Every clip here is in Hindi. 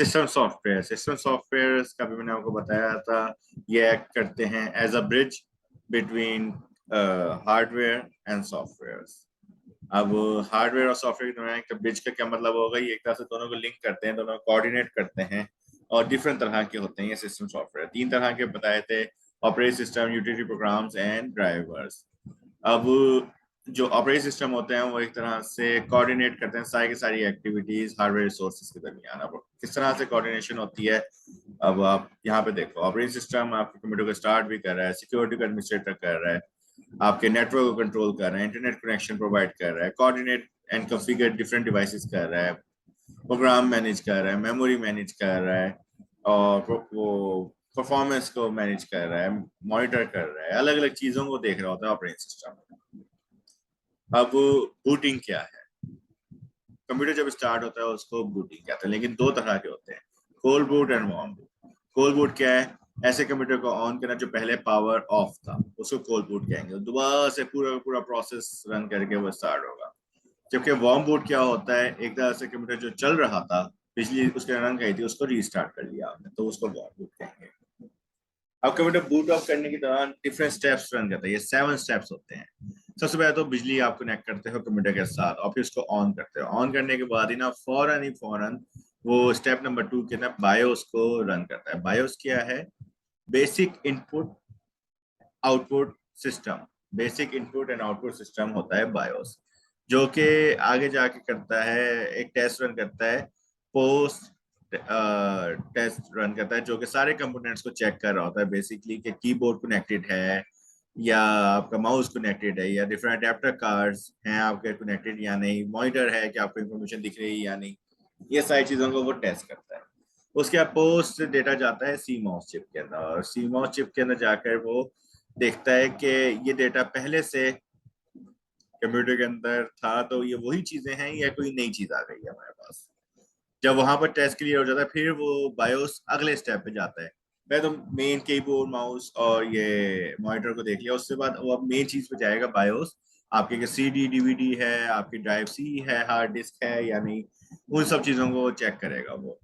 सिस्टम सॉफ्टवेयर का भी मैंने आपको बताया था, ये एक्ट करते हैं as a bridge between hardware and software. अब हार्डवेयर और सॉफ्टवेयर के दरमियान ब्रिज का क्या मतलब होगा, ये एक तरह से दोनों को लिंक करते हैं, दोनों को कोऑर्डिनेट करते हैं, और डिफरेंट तरह के होते हैं ये सिस्टम सॉफ्टवेयर। तीन तरह के बताए थे, operating system, utility programmes and drivers. अब जो ऑपरेटिंग सिस्टम होते हैं वो एक तरह से कोऑर्डिनेट करते हैं सारी की सारी एक्टिविटीज हार्डवेयर रिसोर्सेज के दरमियान। अब किस तरह से कोऑर्डिनेशन होती है, अब आप यहाँ पे देखो, ऑपरेटिंग सिस्टम आपके कंप्यूटर को स्टार्ट भी कर रहा है, सिक्योरिटी को एडमिनिस्ट्रेटर कर रहा है, आपके नेटवर्क को कंट्रोल कर रहा है, इंटरनेट कनेक्शन प्रोवाइड कर रहा है, coordinate and configure different devices कर रहा है, प्रोग्राम मैनेज कर रहा है, मेमोरी मैनेज कर रहा है, और वो परफॉर्मेंस को मैनेज कर रहा है, मॉनिटर कर रहा है, अलग अलग चीजों को देख रहा होता है ऑपरेटिंग सिस्टम। अब बूटिंग क्या है, कंप्यूटर जब स्टार्ट होता है उसको बूटिंग कहते हैं, लेकिन दो तरह के होते हैं, cold boot and warm boot. Cold boot क्या है, ऐसे कंप्यूटर को ऑन करना जो पहले पावर ऑफ था, उसको कोल्ड बूट कहेंगे, दोबारा से पूरा पूरा प्रोसेस रन करके वो स्टार्ट होगा। जबकि वार्म बूट क्या होता है, एक तरह से कंप्यूटर जो चल रहा था, बिजली उसके रन गई थी, उसको रीस्टार्ट कर लिया आपने, तो उसको वार्म बूट कहेंगे। अब कंप्यूटर बूट ऑफ करने के दौरान डिफरेंट स्टेप्स रन करता है, ये 7 स्टेप्स होते हैं। सबसे पहले तो बिजली आप कनेक्ट करते हो कंप्यूटर के साथ और फिर उसको ऑन करते हो, ऑन करने के बाद ही ना फौरन वो स्टेप नंबर 2 के ना बायोस को रन करता है। बायोस क्या है, basic input output system, basic input and output system होता है बायोस, जो कि आगे जाके करता है, एक टेस्ट रन करता है, पोस्ट टेस्ट रन करता है, जो कि सारे कंपोनेंट्स को चेक कर रहा होता है बेसिकली, कि कीबोर्ड कनेक्टेड है या आपका माउस कनेक्टेड है या डिफरेंट अडेप्टर कार्ड्स हैं आपके कनेक्टेड या नहीं, मॉनिटर है कि आपको इंफॉर्मेशन दिख रही है या नहीं, ये सारी चीजों को वो टेस्ट करता है। उसके बाद पोस्ट डेटा जाता है सी माउस चिप के अंदर, और सी माउस चिप के अंदर जाकर वो देखता है कि ये डेटा पहले से कंप्यूटर के अंदर था, तो ये वही चीजें हैं या कोई नई चीज आ गई है हमारे पास। जब वहां पर टेस्ट क्लियर हो जाता है, फिर वो बायोस अगले स्टेप पे जाता है। पहले तो मेन कीबोर्ड माउस और ये मॉनिटर को देख लिया, उसके बाद वो अब मेन चीज पे जाएगा बायोस, आपके सी डी डीवीडी है, आपकी ड्राइव सी है, हार्ड डिस्क है या नहीं, उन सब चीजों को चेक करेगा वो।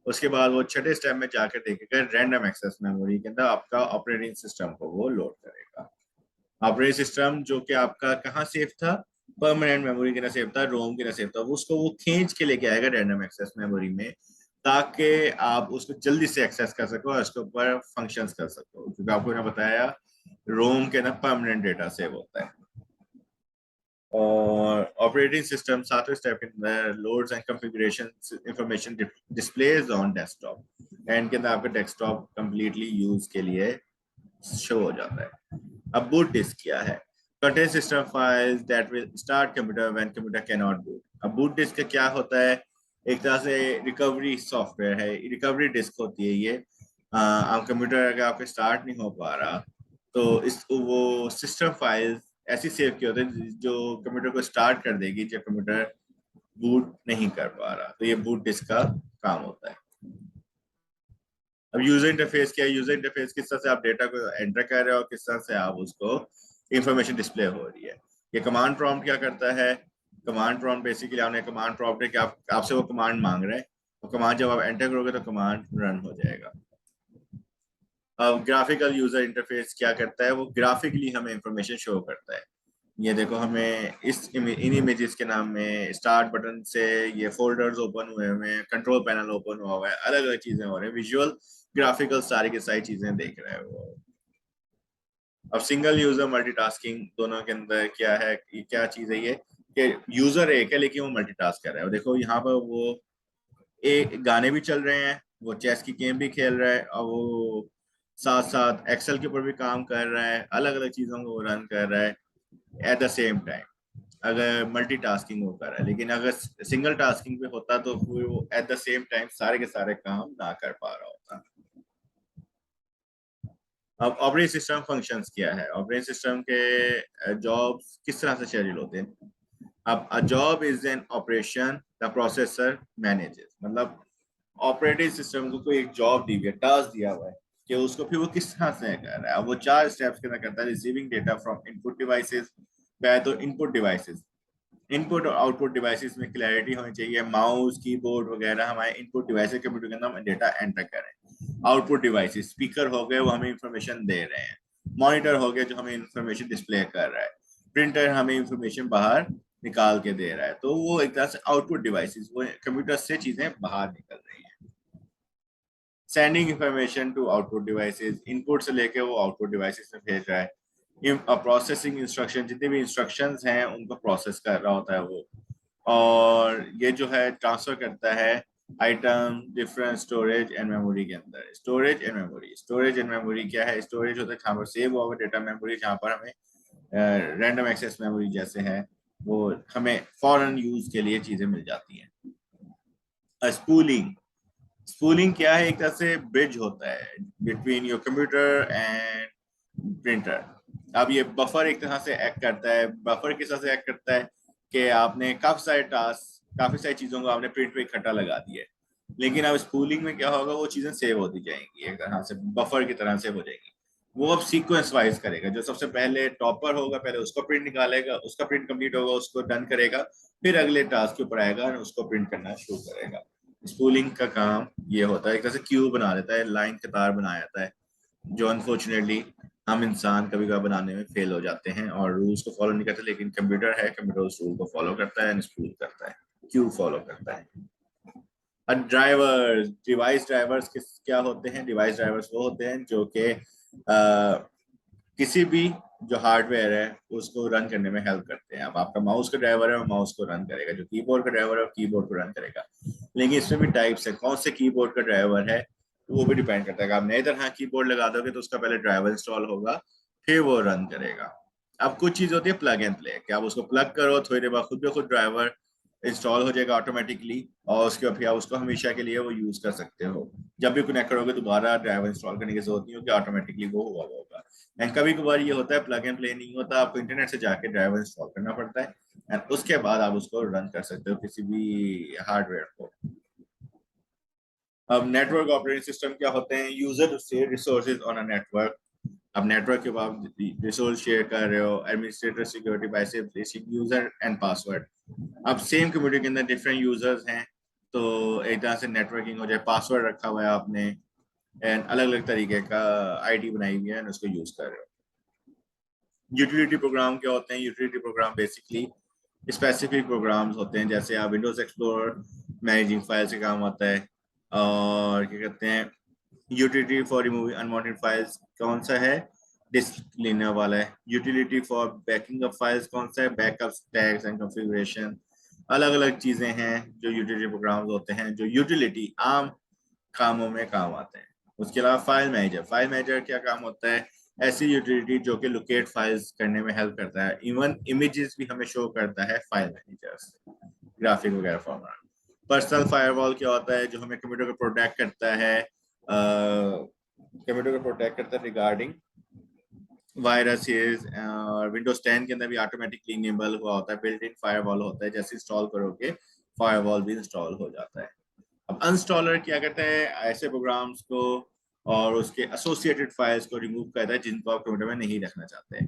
उसके बाद वो छठे स्टेप में जाकर देखेगा रैंडम एक्सेस मेमोरी के अंदर आपका ऑपरेटिंग सिस्टम को वो लोड करेगा। ऑपरेटिंग सिस्टम जो कि आपका कहाँ सेफ था, परमानेंट मेमोरी के अंदर सेफ था, रोम के अंदर सेफ था, उसको वो खींच के लेके आएगा रैंडम एक्सेस मेमोरी में, ताकि आप उसको जल्दी से एक्सेस कर सको और उसके ऊपर फंक्शंस कर सको, क्योंकि आपको मैंने बताया रोम के अंदर परमानेंट डेटा सेव होता है। और ऑपरेटिंग सिस्टम सातवें स्टेप के अंदर loads and configuration information displays on desktop, and के अंदर आपका डेस्कटॉप कंप्लीटली यूज के लिए शो हो जाता है। अब बूट डिस्क क्या है, contain system files that will start computer when computer cannot boot। अब बूट डिस्क क्या होता है, एक तरह से रिकवरी सॉफ्टवेयर है, रिकवरी डिस्क होती है ये। आप कंप्यूटर अगर आपके स्टार्ट नहीं हो पा रहा, तो इस वो सिस्टम फाइल्स ऐसी सेव की होती है जो कंप्यूटर को स्टार्ट कर देगी जब कंप्यूटर बूट नहीं कर पा रहा, तो ये बूट डिस्क का काम होता है। अब यूजर इंटरफेस क्या है, यूजर इंटरफेस किस तरह से आप डेटा को एंटर कर रहे हो और किस तरह से आप उसको इंफॉर्मेशन डिस्प्ले हो रही है। ये कमांड प्रॉम्प्ट क्या करता है, कमांड प्रॉम्प्ट बेसिकली आपने कमांड प्रॉम्प्ट है कि आपसे वो कमांड मांग रहे हैं, वो कमांड जब आप एंटर करोगे तो कमांड रन हो जाएगा। अब ग्राफिकल यूजर इंटरफेस क्या करता है, वो ग्राफिकली हमें इंफॉर्मेशन शो करता है। ये देखो, हमें इन इमेजेस के नाम में स्टार्ट बटन से ये फोल्डर्स ओपन हुए हैं, कंट्रोल पैनल ओपन हुआ हुआ है, अलग अलग चीजें हो रही है, विजुअल ग्राफिकल सारी की सारी चीजें देख रहे हैं वो। अब सिंगल यूजर मल्टीटास्किंग दोनों के अंदर क्या है, क्या चीज है ये, कि यूजर एक है लेकिन वो मल्टीटास्क कर रहा है। देखो यहाँ पर वो एक गाने भी चल रहे हैं, वो चेस की गेम भी खेल रहा है, और वो साथ साथ एक्सेल के ऊपर भी काम कर रहा है, अलग अलग चीजों को रन कर रहा है एट द सेम टाइम, अगर मल्टीटास्किंग वो कर रहा है। लेकिन अगर सिंगल टास्किंग पे होता तो फिर वो एट द सेम टाइम सारे के सारे काम ना कर पा रहा होता। अब ऑपरेटिंग सिस्टम फंक्शंस क्या है, ऑपरेटिंग सिस्टम के जॉब्स किस तरह से शेड्यूल होते हैं। अब a job is an operation the processor manages, मतलब ऑपरेटिंग सिस्टम को कोई एक जॉब दी हुई है, टास्क दिया हुआ है, कि उसको फिर वो किस तरह से कर रहा है। अब वो 4 स्टेप्स के अंदर करता है, receiving data from input devices, पहले तो इनपुट डिवाइसेस इनपुट और आउटपुट डिवाइसेस में क्लैरिटी होनी चाहिए। माउस, कीबोर्ड वगैरह हमारे इनपुट डिवाइसेस कंप्यूटर के अंदर हम डेटा एंटर करें। आउटपुट डिवाइसेस स्पीकर हो गए, वो हमें इंफॉर्मेशन दे रहे हैं। मॉनिटर हो गया जो हमें इंफॉर्मेशन डिस्प्ले कर रहा है। प्रिंटर हमें इंफॉर्मेशन बाहर निकाल के दे रहा है। तो वो एक तरह से आउटपुट डिवाइसेस, वो कंप्यूटर से चीजें बाहर निकल रही हैं। Sending information to output devices, input से लेके वो आउटपुट डिवाइसेस में भेज रहा है। प्रोसेसिंग इंस्ट्रक्शन, जितने भी इंस्ट्रक्शंस हैं उनको प्रोसेस कर रहा होता है वो। और ये जो है ट्रांसफर करता है item different storage and memory के अंदर। Storage and memory, storage and memory क्या है? स्टोरेज होता है जहाँ पर सेव हुआ डेटा, मेमोरी जहाँ पर हमें रैंडम एक्सेस मेमोरी जैसे है, वो हमें फॉरन यूज के लिए चीजें मिल जाती हैं। स्पूलिंग, स्पूलिंग क्या है? एक तरह से ब्रिज होता है between your computer and printer. अब ये बफर एक तरह से एक्ट करता है। बफर किस तरह से एक्ट करता है कि आपने काफी सारे टास्क, काफी सारी चीजों को आपने प्रिंट पे इकट्ठा लगा दिया है, लेकिन अब स्पूलिंग में क्या होगा, वो चीजें सेव होती जाएंगी, एक तरह से बफर की तरह सेव हो जाएगी। वो अब सीक्वेंस वाइज करेगा। जो सबसे पहले टॉपर होगा, पहले उसको प्रिंट निकालेगा, उसका प्रिंट कंप्लीट होगा, उसको डन करेगा, फिर अगले टास्क के ऊपर आएगा और उसको प्रिंट करना शुरू करेगा। स्पूलिंग का काम ये होता है, एक तरह से क्यू बना देता है, लाइन कतार बनाया जाता है, जो अनफॉर्चुनेटली हम इंसान कभी कभी बनाने में फेल हो जाते हैं और रूल्स को फॉलो नहीं करते। लेकिन कंप्यूटर है, कंप्यूटर उस रूल को फॉलो करता है, स्पूल करता है, क्यू फॉलो करता है। ड्राइवर्स, डिवाइस ड्राइवर्स किस क्या होते हैं? डिवाइस ड्राइवर्स वो होते हैं जो कि किसी भी जो हार्डवेयर है उसको रन करने में हेल्प करते हैं। अब आपका माउस का ड्राइवर है, वो माउस को रन करेगा। जो कीबोर्ड का ड्राइवर है, वो कीबोर्ड को रन करेगा। लेकिन इसमें भी टाइप्स है, कौन से कीबोर्ड का ड्राइवर है वो भी डिपेंड करता है। आप नई तरह कीबोर्ड लगा दोगे तो उसका पहले ड्राइवर इंस्टॉल होगा, फिर वो रन करेगा। अब कुछ चीज होती है प्लग एंड प्ले, कि आप उसको प्लग करो, थोड़ी देर बाद खुद ब खुद ड्राइवर इंस्टॉल हो जाएगा ऑटोमेटिकली, और उसके बाद फिर आप उसको हमेशा के लिए वो यूज कर सकते हो। जब भी कनेक्ट करोगे दोबारा ड्राइवर इंस्टॉल करने की जरूरत नहीं होगी, ऑटोमेटिकली वो हुआ होगा। एंड कभी कभार ये होता है प्लग एंड प्ले नहीं होता, आपको इंटरनेट से जाके ड्राइवर इंस्टॉल करना पड़ता है, एंड उसके बाद आप उसको रन कर सकते हो किसी भी हार्डवेयर को। अब नेटवर्क ऑपरेटिंग सिस्टम क्या होते हैं? User to share resources on a network. अब नेटवर्क के बाद रिसोर्स शेयर कर रहे हो, एडमिनिस्ट्रेटर सिक्योरिटी बाय से बेसिक यूजर एंड पासवर्ड। अब सेम कंप्यूटर के अंदर डिफरेंट यूजर्स हैं, तो एक तरह से नेटवर्किंग हो जाए, पासवर्ड रखा हुआ है आपने, एंड अलग अलग तरीके का आईडी बनाई हुई है, उसको यूज कर रहे हो। यूटिलिटी प्रोग्राम क्या होते हैं? Utility program basically specific programs होते हैं, जैसे आप विंडोज एक्सप्लोरर मैनेजिंग फाइल से काम आता है। और क्या कहते हैं, utility for removing unwanted files कौन सा है? डिस्क लेने वाला है। Utility for banking up files कौन सा है? Backup tags and configuration. अलग अलग चीजें हैं जो यूटिलिटी प्रोग्राम्स होते हैं, जो यूटिलिटी आम कामों में काम आते हैं। उसके अलावा फाइल मैनेजर, फाइल मैनेजर क्या काम होता है? ऐसी यूटिलिटी जो कि लोकेट फाइल्स करने में हेल्प करता है, इवन इमेजेस भी हमें शो करता है फाइल मैनेजर्स, ग्राफिक वगैरह फॉर्मेट। पर्सनल फायरवॉल क्या होता है? जो हमें कंप्यूटर को प्रोटेक्ट करता है, कंप्यूटर को प्रोटेक्ट करता है रिगार्डिंग वायरसेस। और विंडोज 10 के अंदर भी ऑटोमेटिकली इनेबल हुआ होता है, बिल्ट इन फायरवॉल होता है, जैसे इंस्टॉल करोगे फायरवॉल भी इंस्टॉल हो जाता है। अब अनस्टॉलर क्या करता है? ऐसे प्रोग्राम्स को और उसके एसोसिएटेड फाइल्स को रिमूव करता है जिनको आप कंप्यूटर में नहीं रखना चाहते।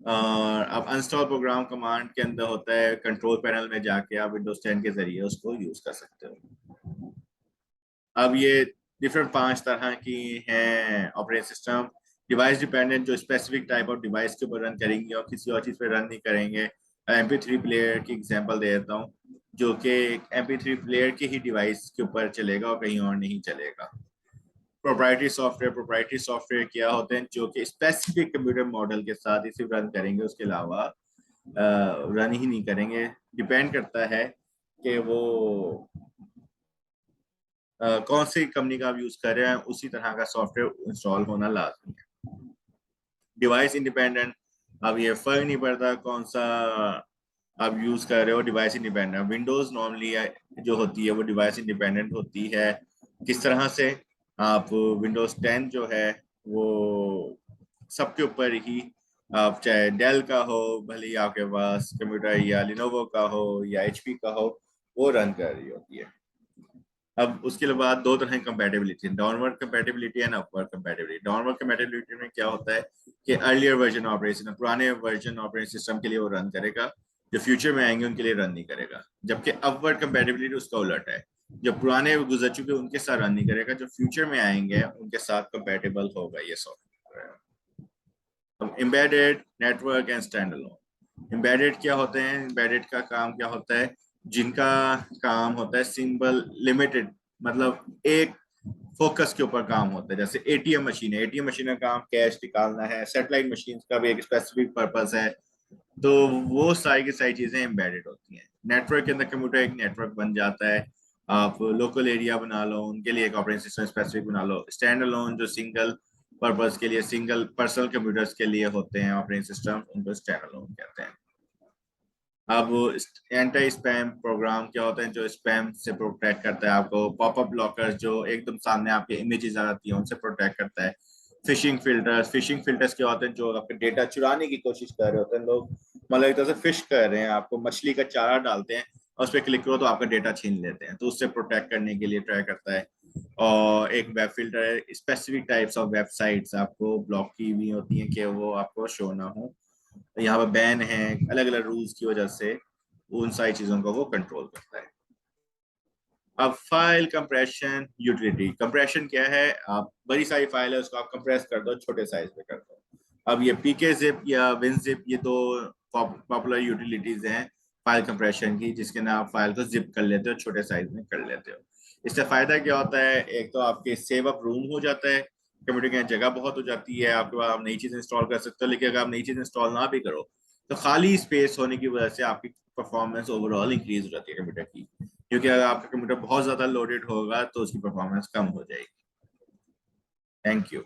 और अब अनस्टॉल प्रोग्राम कमांड के अंदर होता है, कंट्रोल पैनल में जाके आप विंडोज 10 के जरिए उसको यूज कर सकते हो। अब ये डिफरेंट 5 तरह की हैं ऑपरेटिंग सिस्टम। डिवाइस डिपेंडेंट, जो स्पेसिफिक टाइप ऑफ डिवाइस के ऊपर रन करेंगे और किसी और चीज़ पे रन नहीं करेंगे। MP3 प्लेयर की एग्जांपल दे देता हूँ, जो कि MP3 प्लेयर के ही डिवाइस के ऊपर चलेगा और कहीं और नहीं चलेगा। प्रोप्राइटरी सॉफ्टवेयर, प्रोप्राइटरी सॉफ्टवेयर क्या होते हैं? जो कि स्पेसिफिक कंप्यूटर मॉडल के साथ ही सिर्फ रन करेंगे, उसके अलावा रन ही नहीं करेंगे। डिपेंड करता है कि वो कौन सी कंपनी का आप यूज कर रहे हैं, उसी तरह का सॉफ्टवेयर इंस्टॉल होना लाजमी है। डिवाइस इंडिपेंडेंट, अब ये फर्क नहीं पड़ता कौन सा आप यूज कर रहे हो, डिवाइस इंडिपेंडेंट। विंडोज नॉर्मली जो होती है वो डिवाइस इंडिपेंडेंट होती है। किस तरह से? आप विंडोज 10 जो है वो सबके ऊपर ही, आप चाहे डेल का हो, भले ही आपके पास कंप्यूटर या लिनोवो का हो या HP का हो, वो रन कर रही होती है। अब उसके बाद दो तरह की compatibility, downward compatibility and upward compatibility. Downward compatibility में क्या होता है कि अर्लियर वर्जन ऑपरेशन, पुराने वर्जन ऑपरेटिंग सिस्टम के लिए वो रन करेगा, जो फ्यूचर में आएंगे उनके लिए रन नहीं करेगा, जबकि अपवर्ड कंपैटिबिलिटी उसका उलट है, जो पुराने गुजर चुके उनके साथ रन नहीं करेगा, जो फ्यूचर में आएंगे उनके साथ कंपैटिबल होगा ये सॉफ्टवेयर। अब embedded, network and stand alone. Embedded क्या होते हैं? एम्बेडेड का काम क्या होता है? जिनका काम होता है सिंपल लिमिटेड, मतलब एक फोकस के ऊपर काम होता है। जैसे एटीएम मशीन है, एटीएम मशीन का काम कैश निकालना है। सैटेलाइट मशीन का भी एक स्पेसिफिक पर्पस है। तो वो सारी की सारी चीजें एम्बेडेड होती हैं। नेटवर्क के अंदर कंप्यूटर एक नेटवर्क बन जाता है। आप लोकल एरिया बना लो, उनके लिए एक ऑपरेटिंग सिस्टम स्पेसिफिक बना लो। स्टैंड अलोन जो सिंगल पर्पस के लिए, सिंगल पर्सनल कंप्यूटर्स के लिए होते हैं ऑपरेटिंग सिस्टम, उनको स्टैंड अलोन कहते हैं। अब एंटी स्पैम प्रोग्राम क्या होता है? जो स्पैम से प्रोटेक्ट करता है आपको। पॉपअप ब्लॉकर्स जो एकदम सामने आपके इमेजेस आ जाती है उनसे प्रोटेक्ट करता है। फिशिंग फिल्टर्स, फिशिंग फिल्टर्स क्या होते हैं? जो आपके डेटा चुराने की कोशिश कर रहे होते हैं लोग, मतलब एक तरह से फिश कर रहे हैं आपको, मछली का चारा डालते हैं और उस पर क्लिक करो तो आपका डेटा छीन लेते हैं, तो उससे प्रोटेक्ट करने के लिए ट्राई करता है। और एक वेब फिल्टर है, स्पेसिफिक टाइप्स ऑफ वेबसाइट्स आपको ब्लॉक की हुई होती हैं कि वो आपको शो ना हो। यहाँ पर बैन है अलग अलग रूल्स की वजह से, उन सारी चीजों को वो कंट्रोल करता है। अब फाइल कंप्रेशन यूटिलिटी। कंप्रेशन क्या है? आप बड़ी सारी फाइल है उसको आप कंप्रेस कर दो, छोटे साइज में कर दो। अब ये पीके जिप या विनजिप, ये दो पॉपुलर यूटिलिटीज हैं फाइल कंप्रेशन की, जिसके अंदर आप फाइल को जिप कर लेते हो, छोटे साइज में कर लेते हो। इससे फायदा क्या होता है? एक तो आपके सेव अप रूम हो जाता है, कंप्यूटर की जगह बहुत हो जाती है आपके पास, आप नई चीज इंस्टॉल कर सकते हो। लेकिन अगर आप नई चीज इंस्टॉल ना भी करो तो खाली स्पेस होने की वजह से आपकी परफॉर्मेंस ओवरऑल इंक्रीज हो जाती है कंप्यूटर की, क्योंकि अगर आपका कंप्यूटर बहुत ज्यादा लोडेड होगा तो उसकी परफॉर्मेंस कम हो जाएगी। Thank you.